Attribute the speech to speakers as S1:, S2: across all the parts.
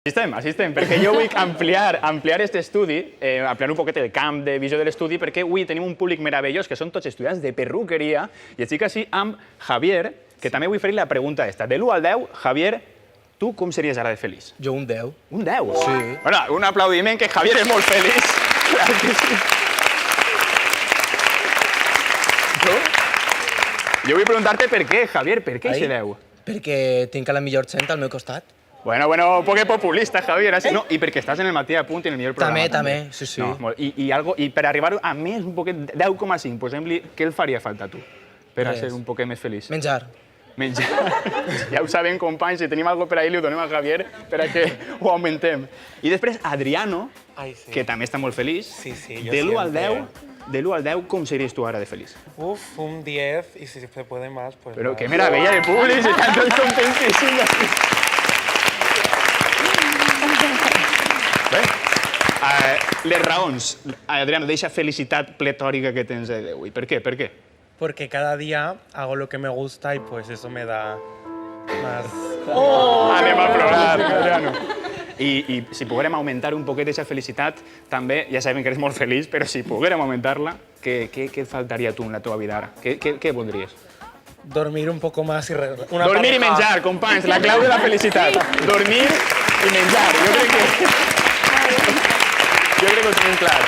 S1: Assistem, perquè jo vull ampliar aquest estudi, ampliar un poquet el camp de visió de l'estudi, perquè avui tenim un públic meravellós, que són tots estudiants de perruqueria, i estic així amb Javier, que també vull fer-li la pregunta esta. De l'1 al 10, Javier, tu com series ara de feliç?
S2: Jo un 10.
S1: Un 10?
S2: Sí.
S1: Bueno, un aplaudiment, que Javier és molt feliç. Clar que sí. Jo vull preguntar-te per què, Javier, per què ese 10?
S2: Perquè tinc la millor gent al meu costat.
S1: Bueno, un poc populista, Javier. No, i perquè estàs en el matí a punt i en el millor programa.
S2: També, sí, sí.
S1: No, i per arribar a més, un poquet, 10,5, posem-li, què el faria falta a tu per a ser un poquet més feliç?
S2: Menjar.
S1: Menjar. Ja ho sabem, companys, si tenim alguna cosa per ahir, li ho donem a Javier per a que ho augmentem. I després, Adriano, que també està molt feliç, de l'1 al 10, com series tu ara de feliç?
S3: Uf, un 10, y si se puede más, pues
S1: Però
S3: más.
S1: que meravella de públic, estan tots contentíssims. Bé, les raons, Adriano, d'eixa felicitat pletòrica que tens d'avui. Per què? Per què?
S3: Porque cada día hago lo que me gusta y pues eso me da más...
S1: Anem a plorar, Adriano. I si poguérem augmentar un poquet aquesta felicitat, també, ja sabem que eres molt feliç, però si poguérem augmentar-la, què et faltaria a tu en la teva vida ara? Què voldries?
S3: Dormir un poco más y...
S1: Dormir i menjar, companys, la clau de la felicitat. Dormir i menjar. Jo crec que ho tenim clar.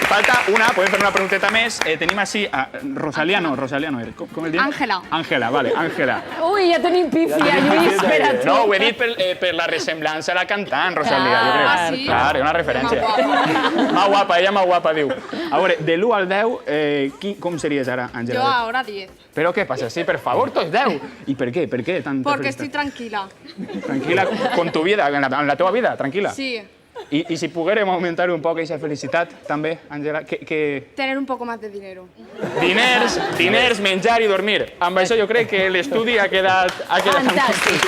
S1: Falta una, podem fer una pregunteta més. Tenim així a Rosaliano, com el diem?
S4: Àngela.
S1: Àngela, vale, Àngela.
S4: Ui, ja tenim pífia, Lluís, espera't.
S1: No, ho he dit per la ressemblança a la cantant, Rosalia, jo crec.
S4: Ah, sí?
S1: Clar, és una referència. Mà guapa, ella mà guapa, diu. A veure, de l'1 al 10, com series ara, Àngela?
S4: Yo ahora 10.
S1: Però què passa? Sí, per favor, tots 10. I per què? Per què tanta
S4: Porque
S1: felicitat?
S4: estoy tranquila.
S1: Tranquil·la con tu vida, en la teva vida, tranquil·la.
S4: Sí.
S1: I si poguérem augmentar un poc aquesta felicitat, també, Àngela, que...
S4: Tener un poco más de dinero.
S1: Diners, menjar i dormir. Amb això jo crec que l'estudi ha quedat...
S4: Fantàstic.